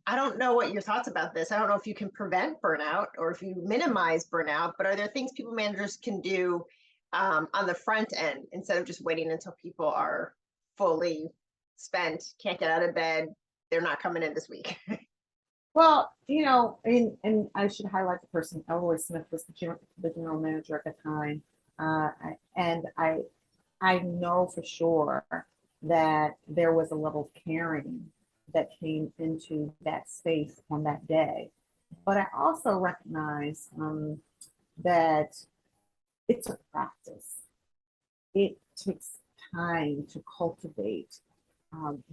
I don't know what your thoughts about this. I don't know if you can prevent burnout or if you minimize burnout, but are there things people managers can do on the front end instead of just waiting until people are fully spent, can't get out of bed, they're not coming in this week? Well, and I should highlight the person. Elroy Smith was the general manager at the time, and I know for sure that there was a level of caring that came into that space on that day. But I also recognize that it's a practice. It takes time to cultivate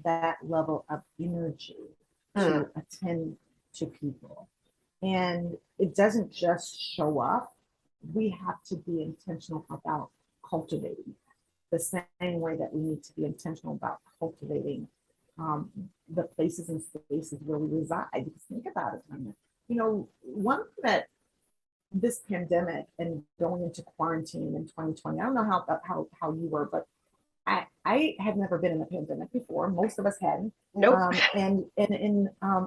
that level of energy Mm, to attend to people. And it doesn't just show up. We have to be intentional about cultivating the same way that we need to be intentional about cultivating the places and spaces where we reside. Because think about it, Tonya. One thing that this pandemic and going into quarantine in 2020, I don't know how you were, but I had never been in a pandemic before. Most of us hadn't. nope. And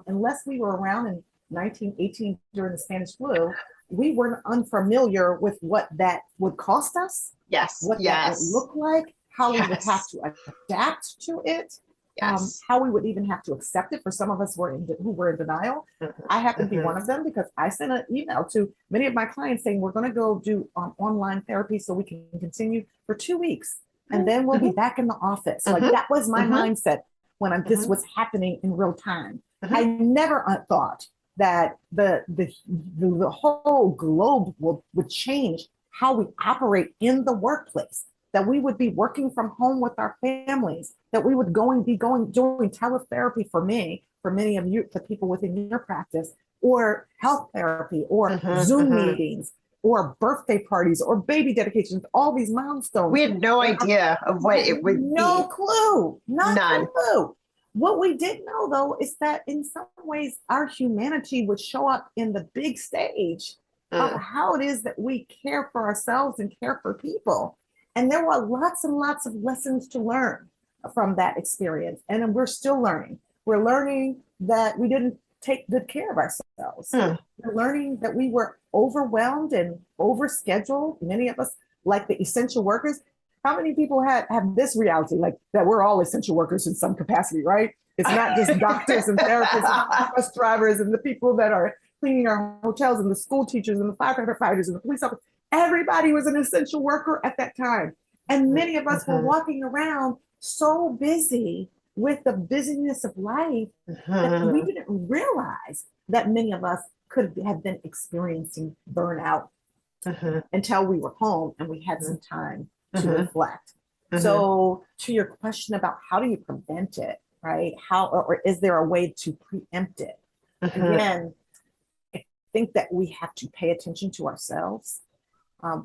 unless we were around in 1918 during the Spanish flu, we were unfamiliar with what that would cost us, Yes. what that would Yes. look like, how we would have Yes. to adapt to it, Yes. how we would even have to accept it. For some of us who were in denial, Mhm, I happen to be mhm. one of them because I sent an email to many of my clients saying we're going to go do online therapy so we can continue for 2 weeks, and then we'll be Mhm, back in the office. Like mhm, that was my mhm, mindset when this mhm, was happening in real time. mhm. I never thought that the whole globe would change how we operate in the workplace, that we would be working from home with our families, that we would be going doing teletherapy for me, for many of you, the people within your practice, or health therapy, or Mhm, Zoom mhm. meetings, or birthday parties, or baby dedications, all these We milestones. had no And idea of we what had it would no be. clue, not a None. clue. What we did know, though, is that in some ways our humanity would show up in the big stage of Mm, how it is that we care for ourselves and care for people. And there were lots and lots of lessons to learn from that experience. And we're still learning. We're learning that we didn't take good care of ourselves. mm. We're learning that we were overwhelmed and overscheduled. Many of us, like the essential workers, how many people have this reality, like that we're all essential workers in some capacity, right? It's not just doctors and therapists and bus drivers and the people that are cleaning our hotels and the school teachers and the firefighters and the police officers. Everybody was an essential worker at that time. And many of us were Mhm, walking around so busy with the busyness of life that we mhm, didn't realize that many of us could have been experiencing burnout mhm, until we were home and we had mhm, some time to mhm, reflect. mhm, So, to your question about how do you prevent it, right? How, or is there a way to preempt it? mhm. Again, I think that we have to pay attention to ourselves.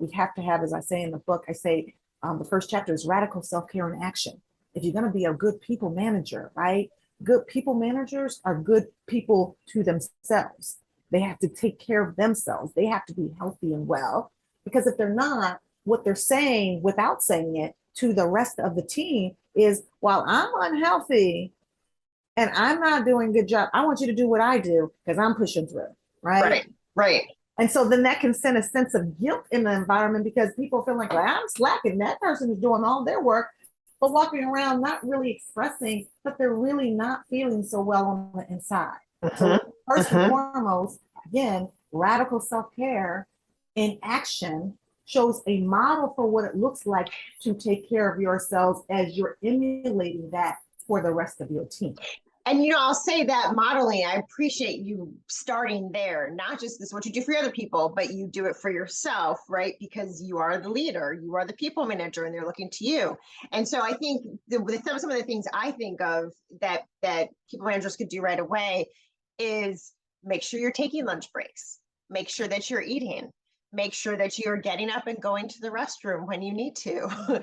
We have to have, as I say in the book, I say the first chapter is radical self care and action. If you're going to be a good people manager, right? Good people managers are good people to themselves. They have to take care of themselves. They have to be healthy and well. Because if they're not, what they're saying without saying it to the rest of the team is, while I'm unhealthy and I'm not doing a good job, I want you to do what I do because I'm pushing through, right? Right, right. And so then that can send a sense of guilt in the environment because people feel like, well, I'm slacking. That person is doing all their work, but walking around not really expressing that they're really not feeling so well on the inside. Mhm, So, first and mhm. foremost, again, radical self care in action shows a model for what it looks like to take care of yourselves as you're emulating that for the rest of your team. And I'll say that modeling, I appreciate you starting there, not just this what you do for other people, but you do it for yourself, right? Because you are the leader, you are the people manager, and they're looking to you. And so I think some of the things I think of that people managers could do right away is make sure you're taking lunch breaks, make sure that you're eating, make sure that you're getting up and going to the restroom when you need to.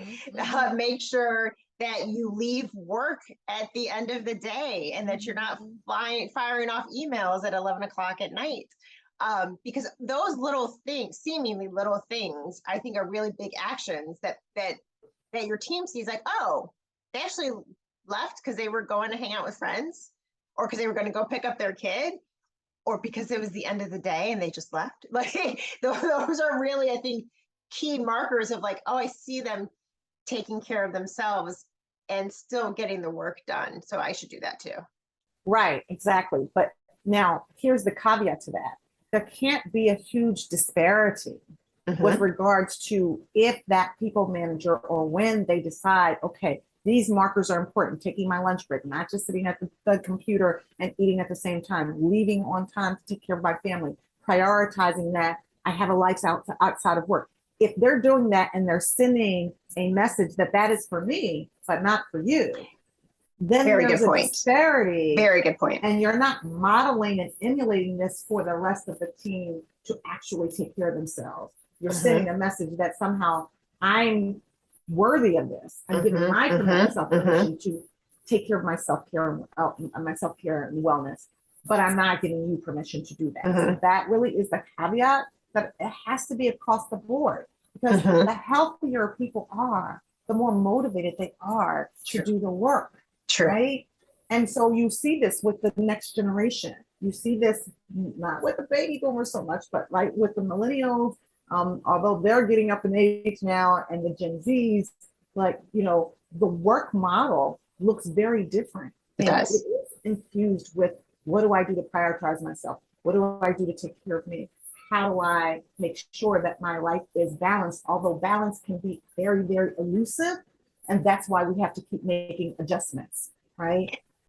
Make sure that you leave work at the end of the day and that you're not firing off emails at 11 o'clock at night. Because those little things, seemingly little things, I think are really big actions that your team sees like, oh, they actually left because they were going to hang out with friends, or because they were going to go pick up their kid, or because it was the end of the day and they just left. Like those are really, I think, key markers of like, oh, I see them taking care of themselves and still getting the work done. So I should do that too. Right, exactly. But now here's the caveat to that. There can't be a huge disparity with regards to if that people manager or when they decide, okay, these markers are important, taking my lunch break, not just sitting at the computer and eating at the same time, leaving on time to take care of my family, prioritizing that I have a life outside of work. If they're doing that and they're sending a message that that is for me, but not for you, then there's a disparity. Very good point. And you're not modeling and emulating this for the rest of the team to actually take care of themselves. You're sending a message that somehow I'm worthy of this. I'm giving myself permission to take care of my self-care and wellness, but I'm not giving you permission to do that. So that really is the caveat, that it has to be across the board, because the healthier people are, the more motivated they are to do the work. Right? And so you see this with the next generation. You see this not with the baby boomers so much, but right with the millennials, although they're getting up in age now, and the Gen Zs, like, you know, the work model looks very different. It does. It is infused with, what do I do to prioritize myself? What do I do to take care of me? How do I make sure that my life is balanced? Although balance can be very, very elusive. And that's why we have to keep making adjustments, right?